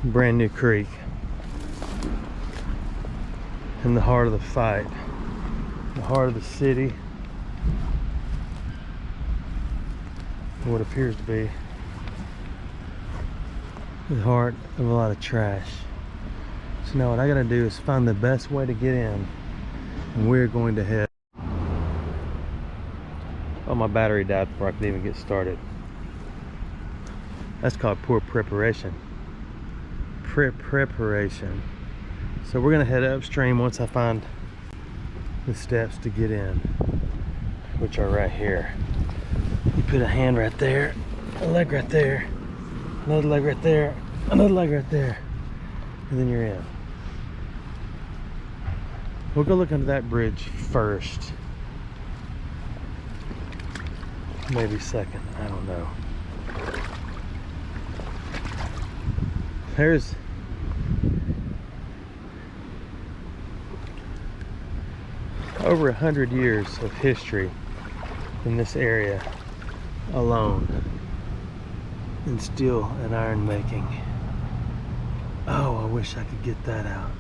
brand new creek in the heart of the fight, the heart of the city, what appears to be the heart of a lot of trash. So now what I gotta do is find the best way to get in, and we're going to head. Oh, my battery died before I could even get started. That's called poor preparation. Preparation. So we're gonna head upstream once I find the steps to get in, which are right here. You put a hand right there, a leg right there, another leg right there, another leg right there, and then you're in. We'll go look under that bridge first. Maybe second, I don't know. There's over 100 years of history in this area alone in steel and iron making. Oh, I wish I could get that out.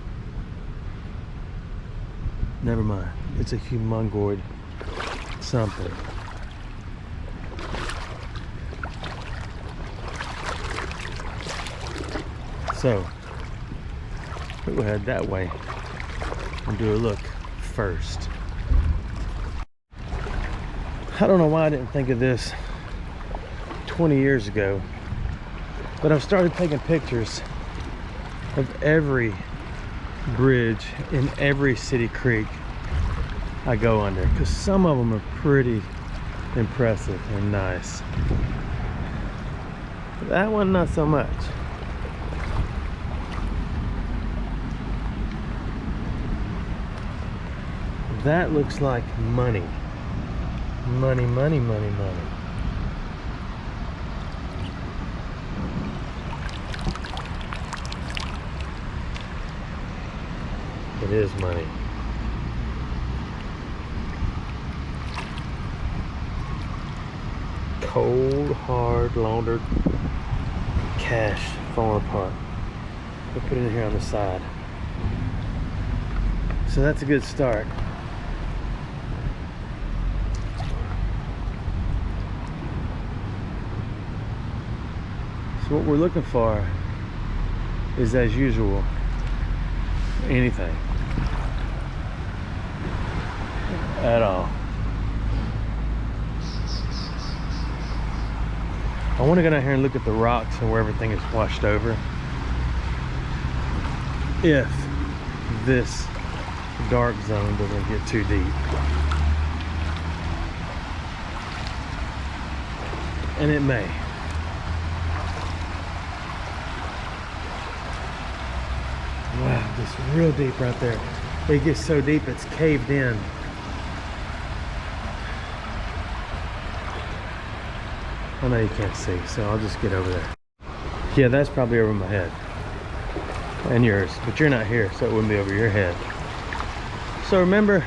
Never mind. It's a humongoid something. So we'll head that way and do a look first. I don't know why I didn't think of this 20 years ago, but I've started taking pictures of every bridge in every city creek I go under, because some of them are pretty impressive and nice. That one, not so much. That looks like money. Money, money, money, money. It is money. Cold, hard, laundered cash falling apart. We'll put it in here on the side. So that's a good start. So what we're looking for is, as usual, anything at all. I want to go down here and look at the rocks and where everything is washed over. If this dark zone doesn't get too deep. And it may. Wow, it's real deep right there. It gets so deep it's caved in. I know you can't see, so I'll just get over there. Yeah, that's probably over my head. And yours, but you're not here, so it wouldn't be over your head. So remember,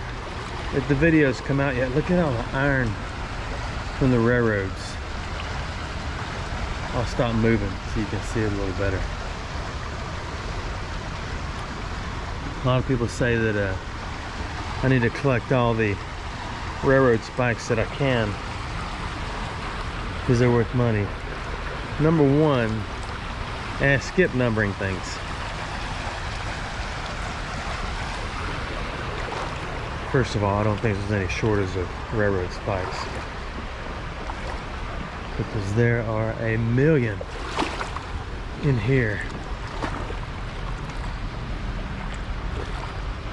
if the videos come out yet, look at all the iron from the railroads. I'll stop moving so you can see it a little better. A lot of people say that I need to collect all the railroad spikes that I can because they're worth money. Number one, skip numbering things. First of all, I don't think there's any shortage of railroad spikes, because there are a million in here.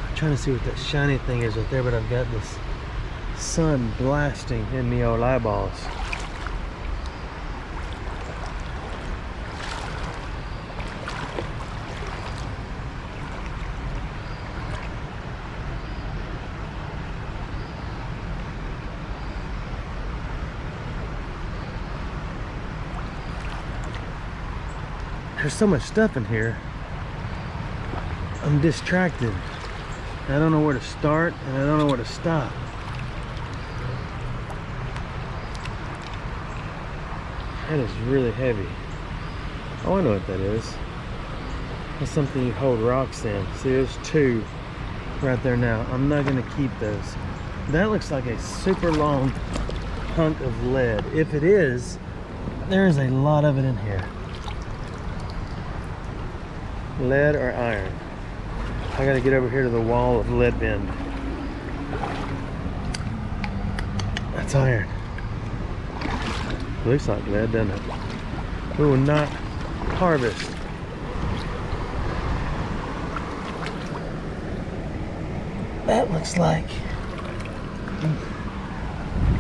I'm trying to see what that shiny thing is right there, but I've got this sun blasting in the old eyeballs. There's so much stuff in here, I'm distracted. I don't know where to start and I don't know where to stop. That is really heavy. Oh, I know what that is. That's something you hold rocks in. See, there's two right there now. I'm not gonna keep those. That looks like a super long hunk of lead. If it is, there is a lot of it in here. Lead or iron. I gotta get over here to the wall of lead bend. That's iron. Looks like lead, doesn't it? We will not harvest. That looks like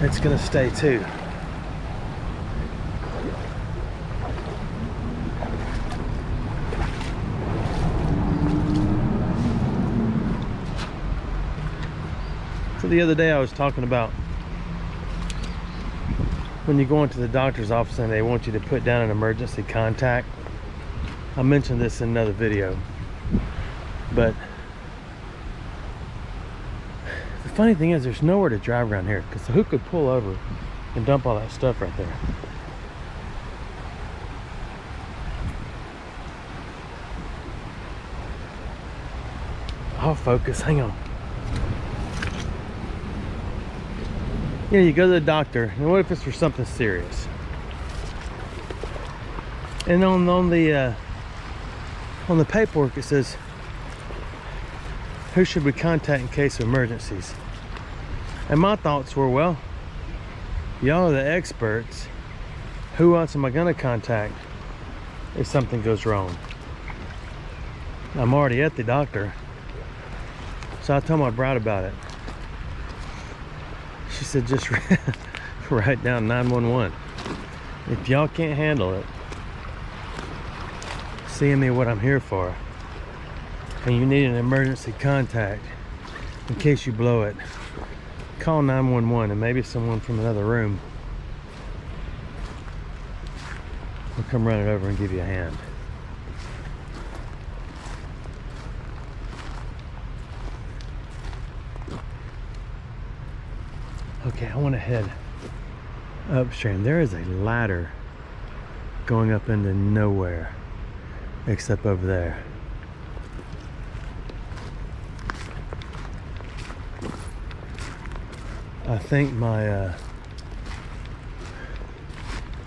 it's gonna stay too. So the other day I was talking about when you go into the doctor's office and they want you to put down an emergency contact. I mentioned this in another video, but the funny thing is there's nowhere to drive around here, because who could pull over and dump all that stuff right there? I'll focus, hang on. Yeah, you go to the doctor, and what if it's for something serious? And on the paperwork it says, who should we contact in case of emergencies? And my thoughts were, well, y'all are the experts. Who else am I gonna contact if something goes wrong? I'm already at the doctor, so I told my bride about it. She said, just write down 911. If y'all can't handle it, seeing me what I'm here for, and you need an emergency contact in case you blow it, call 911 and maybe someone from another room will come run it over and give you a hand. Okay, I want to head upstream. There is a ladder going up into nowhere except over there. I think my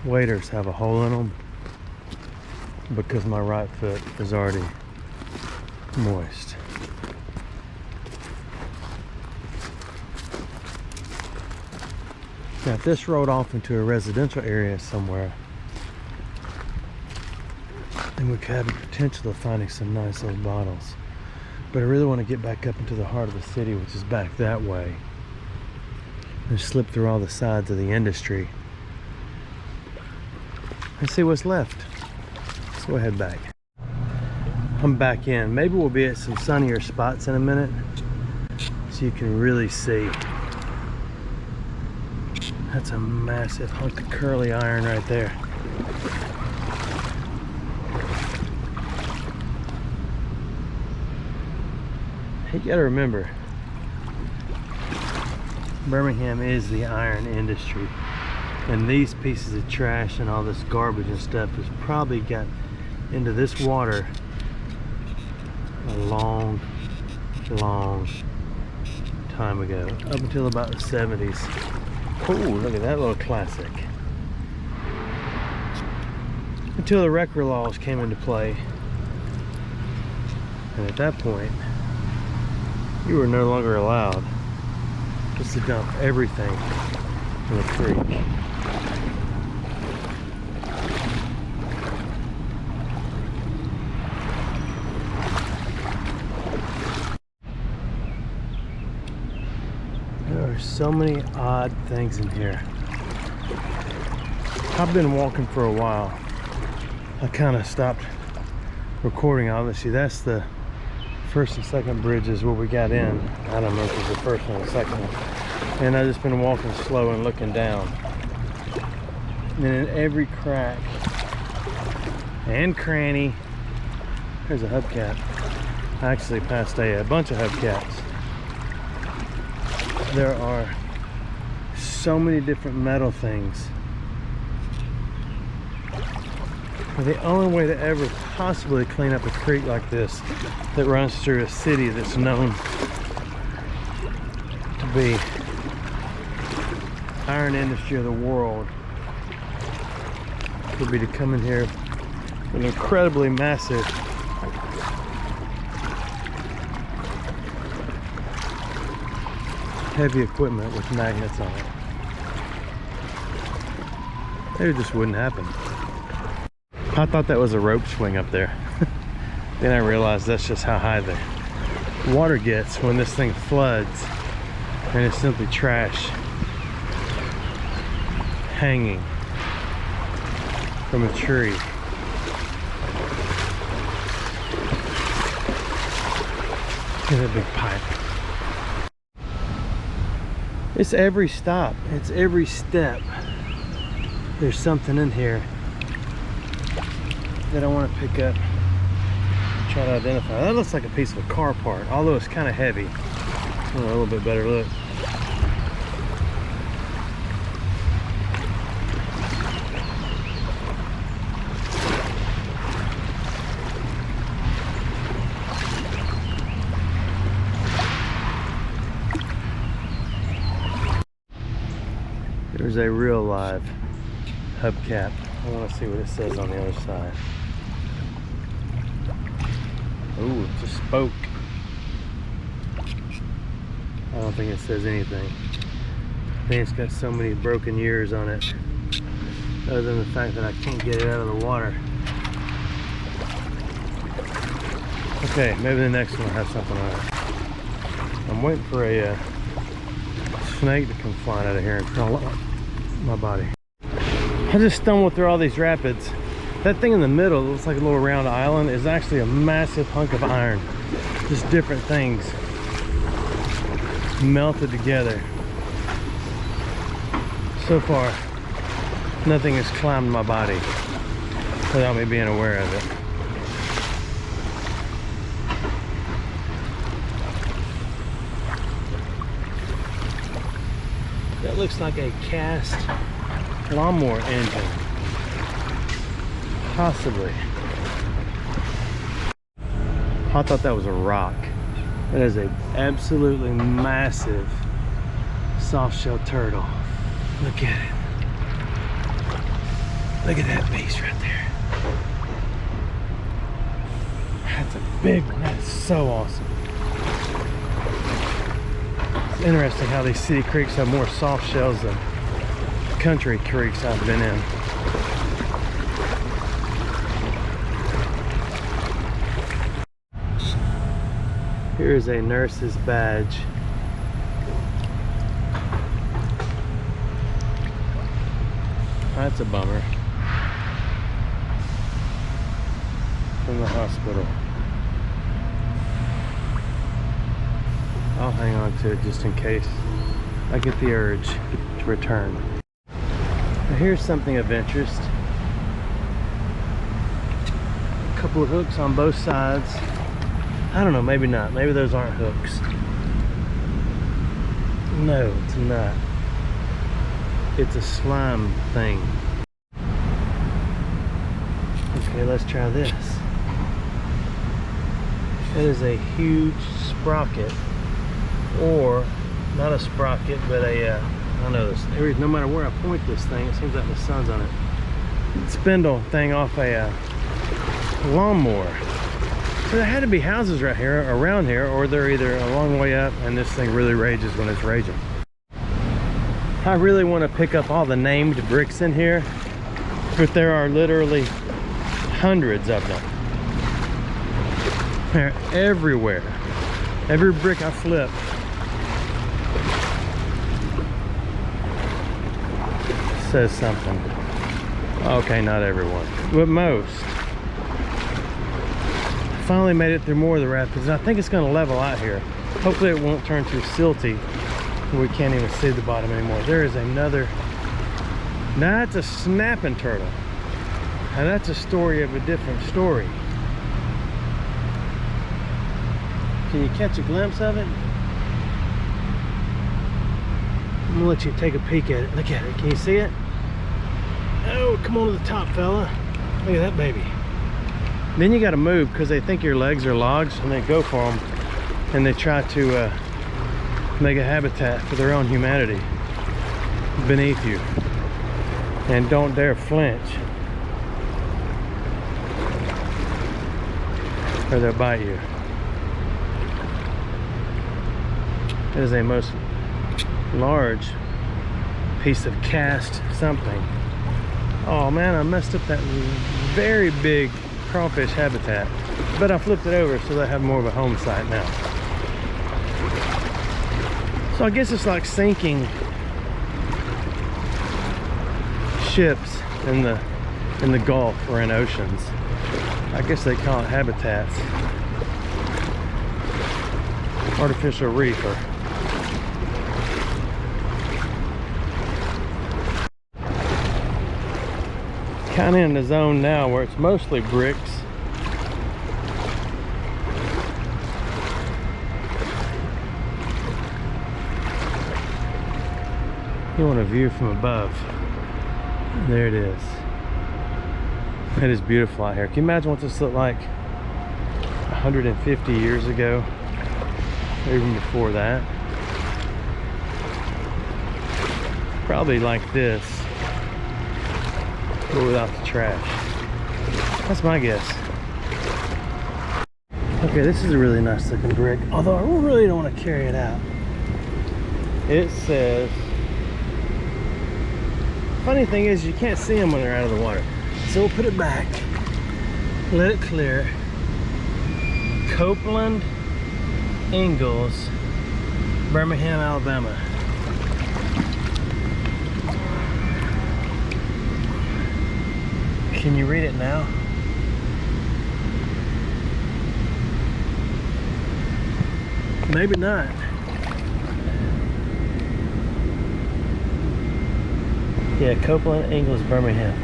waders have a hole in them because my right foot is already moist. Now, if this rolled off into a residential area somewhere, then we could have the potential of finding some nice old bottles. But I really want to get back up into the heart of the city, which is back that way, and slip through all the sides of the industry and see what's left. So we'll head back. I'm back in. Maybe we'll be at some sunnier spots in a minute so you can really see. That's a massive hunk of curly iron right there. You gotta remember, Birmingham is the iron industry, and these pieces of trash and all this garbage and stuff has probably got into this water a long time ago, up until about the 70s. Oh, look at that little classic. Until the wrecker laws came into play, and at that point you were no longer allowed just to dump everything in the creek. There are so many odd things in here. I've been walking for a while. I kind of stopped recording, obviously. That's the first and second bridges where we got in. I don't know if it's the first one or the second one. And I've just been walking slow and looking down. And in every crack and cranny, there's a hubcap. I actually passed a bunch of hubcaps. There are so many different metal things But the only way to ever possibly clean up a creek like this that runs through a city that's known to be iron industry of the world would be to come in here with an incredibly massive heavy equipment with magnets on it. It just wouldn't happen. I thought that was a rope swing up there. Then I realized that's just how high the water gets when this thing floods, and it's simply trash hanging from a tree. Look at that big pipe. It's every stop, it's every step. There's something in here that I want to pick up, try to identify. That looks like a piece of a car part, although it's kind of heavy. A little bit better look. There's a real live hubcap. I want to see what it says on the other side. Oh, it's a spoke. I don't think it says anything. I think it's got so many broken years on it, other than the fact that I can't get it out of the water. Okay, maybe the next one will have something on it. I'm waiting for a snake to come flying out of here and crawl up my body. I just stumbled through all these rapids. That thing in the middle, looks like a little round island, is actually a massive hunk of iron. Just different things melted together. So far, nothing has climbed my body without me being aware of it. That looks like a cast lawnmower engine. Possibly. I thought that was a rock. That is a absolutely massive soft-shell turtle. Look at it. Look at that beast right there. That's a big one. That is so awesome. It's interesting how these city creeks have more soft shells than country creeks I've been in. Here's a nurse's badge. That's a bummer. From the hospital. I'll hang on to it just in case I get the urge to return. Now here's something of interest. A couple of hooks on both sides. I don't know, maybe not. Maybe those aren't hooks. No, it's not. It's a slime thing. Okay, let's try this. It is a huge sprocket, or not a sprocket, but a, I don't know, no matter where I point this thing, it seems like the sun's on it. Spindle thing off a lawnmower. So there had to be houses right here, around here, or they're either a long way up and this thing really rages when it's raging. I really want to pick up all the named bricks in here, but there are literally hundreds of them. They're everywhere. Every brick I flip says something. Okay, not everyone, but most. Finally made it through more of the rapids, and I think it's going to level out here. Hopefully it won't turn too silty where we can't even see the bottom anymore. There is another. Now that's a snapping turtle, and that's a story of a different story. Can you catch a glimpse of it? I'm gonna let you take a peek at it. Look at it. Can you see it? Oh, come on to the top, fella. Look at that baby. Then you got to move because they think your legs are logs and they go for them and they try to make a habitat for their own humanity beneath you. And don't dare flinch or they'll bite you. It is a most large piece of cast something. Oh man, I messed up that very big crawfish habitat, but I flipped it over so they have more of a home site now. So I guess it's like sinking ships in the Gulf or in oceans. I guess they call it habitats. Artificial reef or kind of in the zone now where it's mostly bricks. You want a view from above. There it is. It is beautiful out here. Can you imagine what this looked like 150 years ago? Or even before that? Probably like this, but without the trash. That's my guess. Okay, this is a really nice looking brick, although I really don't want to carry it out. It says, funny thing is you can't see them when they're out of the water. So we'll put it back, let it clear. Copeland, Ingalls, Birmingham, Alabama. Can you read it now? Maybe not. Yeah, Copeland, Ingalls, Birmingham.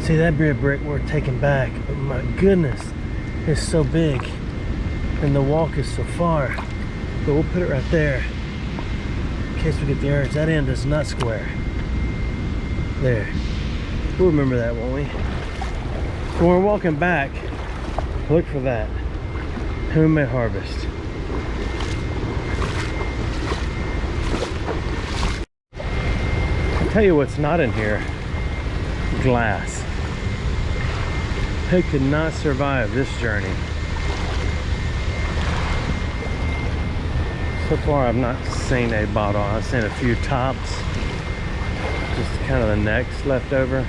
See, that'd be a brick worth taking back, but my goodness, it's so big and the walk is so far. But we'll put it right there in case we get the urge. That end is not square. There. We'll remember that, won't we? So when we're walking back, look for that. Whom may harvest. I'll tell you what's not in here. Glass. They could not survive this journey. So far I've not seen a bottle. I've seen a few tops. Just kind of the necks left over.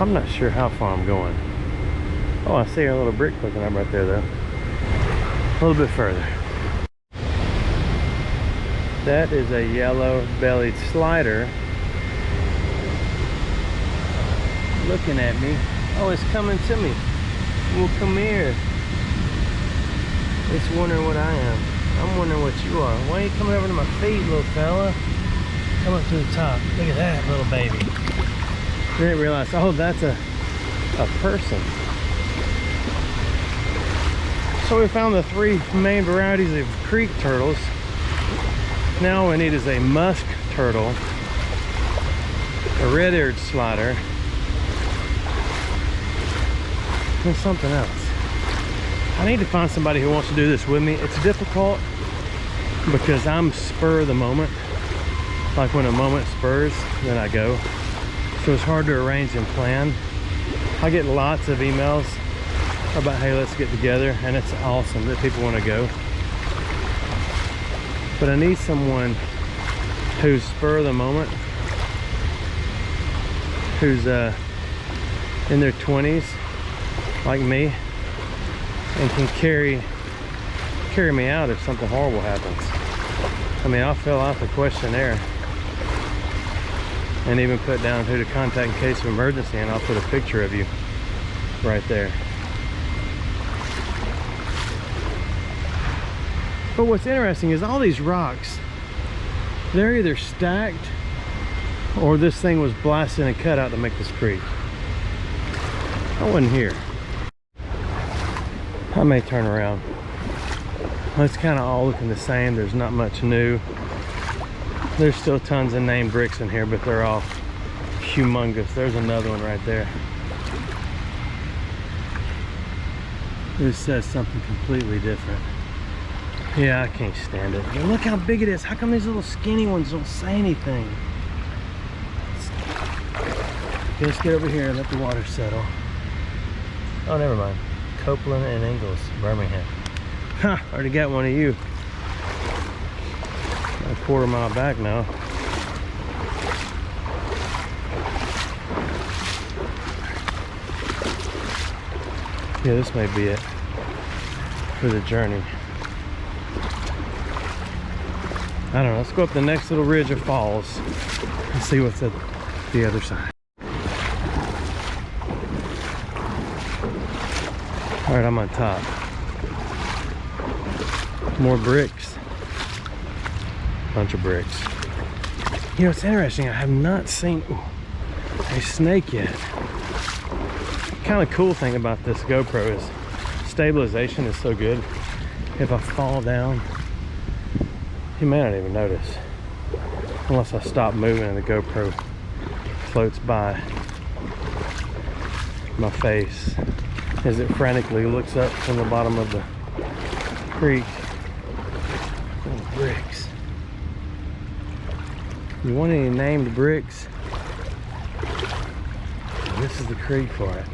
I'm not sure how far I'm going. Oh, I see a little brick looking up right there though. A little bit further. That is a yellow-bellied slider looking at me. Oh, it's coming to me. Well, come here. It's wondering what I am. I'm wondering what you are. Why are you coming over to my feet, little fella? Come up to the top. Look at that little baby. Didn't realize, oh, that's a person. So we found the three main varieties of creek turtles. Now all we need is a musk turtle, a red-eared slider, and something else. I need to find somebody who wants to do this with me. It's difficult because I'm spur of the moment. Like when a moment spurs, then I go. So it's hard to arrange and plan. I get lots of emails about, hey, let's get together, and it's awesome that people want to go. But I need someone who's spur of the moment, who's in their 20s, like me, and can carry me out if something horrible happens. I mean, I'll fill out the questionnaire and even put down who to contact in case of emergency, and I'll put a picture of you right there. But what's interesting is all these rocks, they're either stacked or this thing was blasted and cut out to make this creek. I wasn't here. I may turn around. It's kind of all looking the same. There's not much new. There's still tons of named bricks in here, but they're all humongous. There's another one right there. This says something completely different. Yeah, I can't stand it. And look how big it is. How come these little skinny ones don't say anything? Okay, let's get over here and let the water settle. Oh, never mind. Copeland and Ingalls, Birmingham. Huh, already got one of you. A quarter mile back now. Yeah, this may be it for the journey. I don't know, let's go up the next little ridge of falls and see what's at the other side. All right, I'm on top. More bricks. Bunch of bricks. You know, it's interesting, I have not seen a snake yet. Kind of cool thing about this GoPro is stabilization is so good. If I fall down, you may not even notice unless I stop moving and the GoPro floats by my face as it frantically looks up from the bottom of the creek. Oh, bricks. You want any named bricks? This is the creek for it.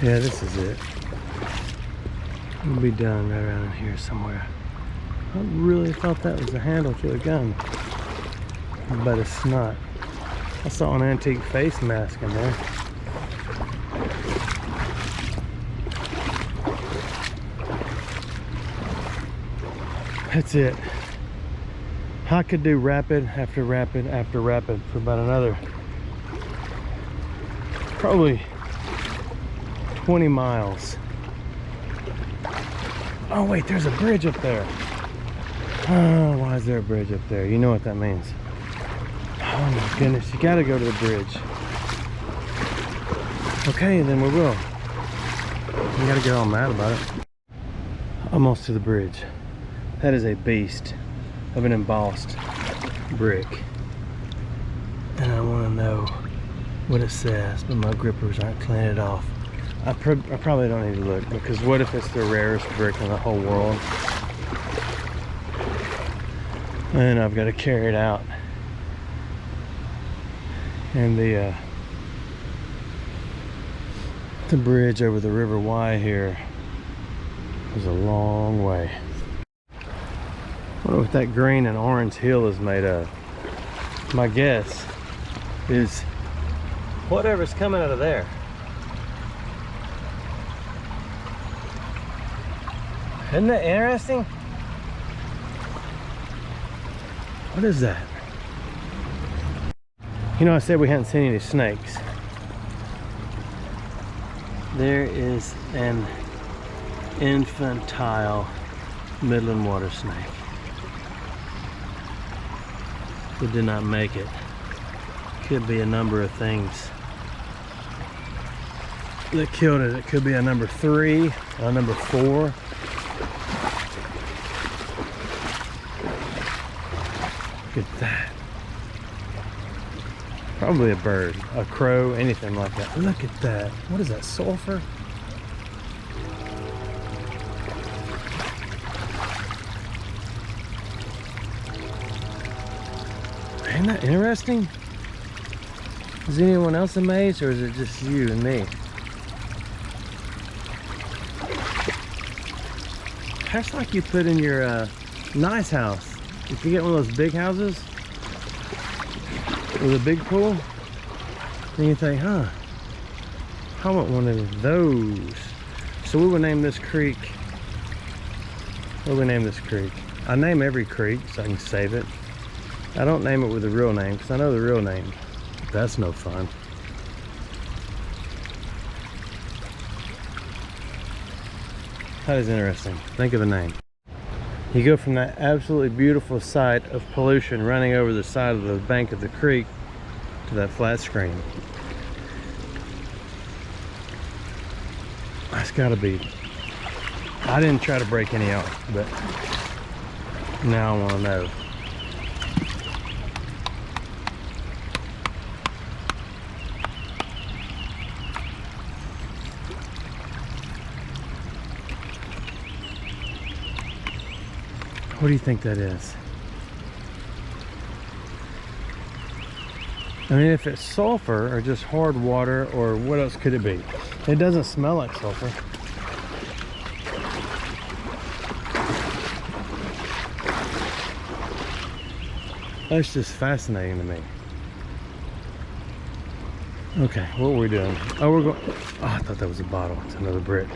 Yeah, this is it. We'll be done right around here somewhere. I really thought that was the handle to a gun, but it's not. I saw an antique face mask in there. That's it. I could do rapid after rapid after rapid for about another probably 20 miles. Oh wait, there's a bridge up there. Oh, why is there a bridge up there? You know what that means. Oh my goodness, you gotta go to the bridge. Okay, then we will. You gotta get all mad about it. Almost to the bridge. That is a beast of an embossed brick. And I wanna know what it says, but my grippers aren't cleaning it off. I probably don't need to look, because what if it's the rarest brick in the whole world? And I've got to carry it out. And the bridge over the River Wye here is a long way. I wonder what that green and orange hill is made of. My guess is whatever's coming out of there. Isn't that interesting? What is that? You know, I said we hadn't seen any snakes. There is an infantile Midland water snake. It did not make it. Could be a number of things that killed it. It could be a number 3, a number 4. Look at that. Probably a bird, a crow, anything like that. Look at that. What is that, sulfur? Isn't that interesting? Is anyone else amazed, or is it just you and me? That's like you put in your nice house. If you get one of those big houses with a big pool, then you think, huh, I want one of those. So we would name this creek, what do we name this creek? I name every creek so I can save it. I don't name it with the real name because I know the real name. That's no fun. That is interesting. Think of the name. You go from that absolutely beautiful sight of pollution running over the side of the bank of the creek to that flat screen. That's gotta be. I didn't try to break any off, but now I want to know. What do you think that is? I mean, if it's sulfur or just hard water, or what else could it be? It doesn't smell like sulfur. That's just fascinating to me. Okay, what were we doing? Oh, we're going. Oh, I thought that was a bottle. It's another bridge.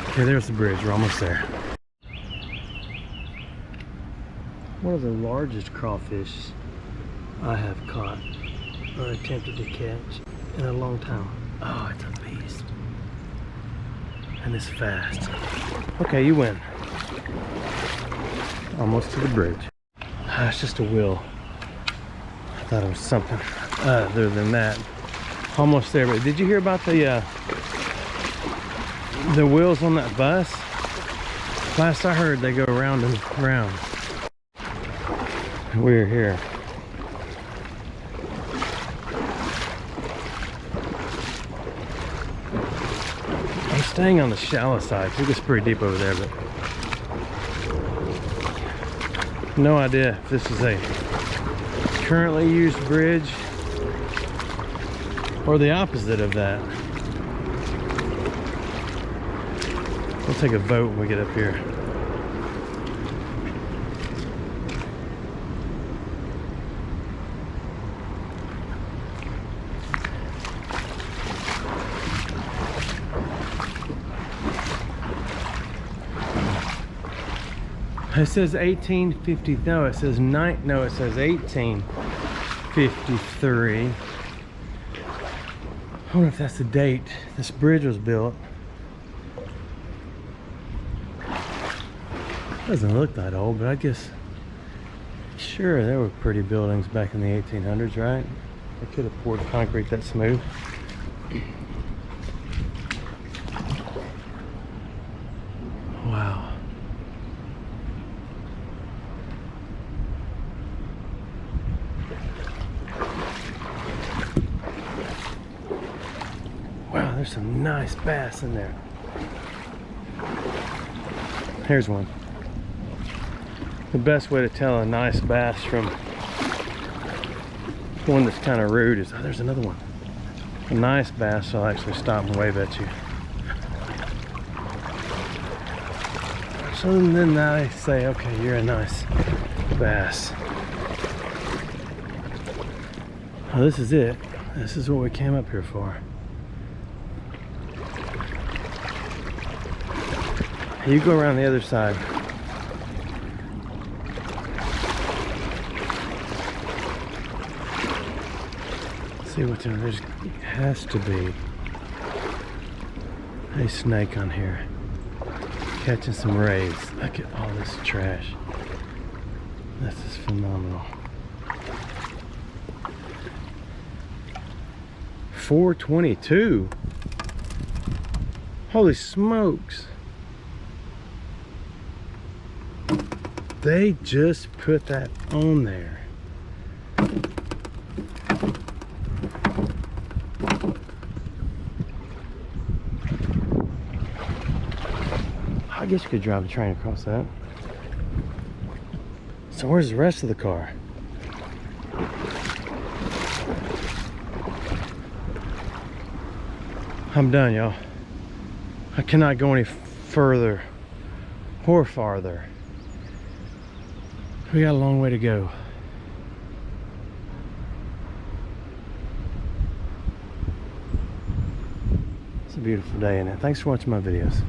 Okay, there's the bridge. We're almost there. One of the largest crawfish I have caught or attempted to catch in a long time. Oh, it's a beast. And it's fast. Okay, you win. Almost to the bridge. Ah, it's just a wheel. I thought it was something other than that. Almost there, but did you hear about the wheels on that bus? Last I heard, they go round and round. We're here. I'm staying on the shallow side. It gets pretty deep over there, but no idea if this is a currently used bridge or the opposite of that. We'll take a boat when we get up here. It says 1850. No, it says no, it says 1853. I wonder if that's the date this bridge was built. Doesn't look that old, but I guess sure there were pretty buildings back in the 1800s, right? They could have poured concrete that smooth. Wow. Wow, there's some nice bass in there. Here's one. The best way to tell a nice bass from one that's kind of rude is, oh, there's another one. A nice bass will actually stop and wave at you. So then I say, okay, you're a nice bass. Well, this is it. This is what we came up here for. You go around the other side. See what's in there. There has to be a snake on here. Catching some rays. Look at all this trash. This is phenomenal. 422. Holy smokes. They just put that on there. I guess you could drive a train across that. So where's the rest of the car? I'm done, y'all. I cannot go any further or farther. We got a long way to go. It's a beautiful day, isn't it? Thanks for watching my videos.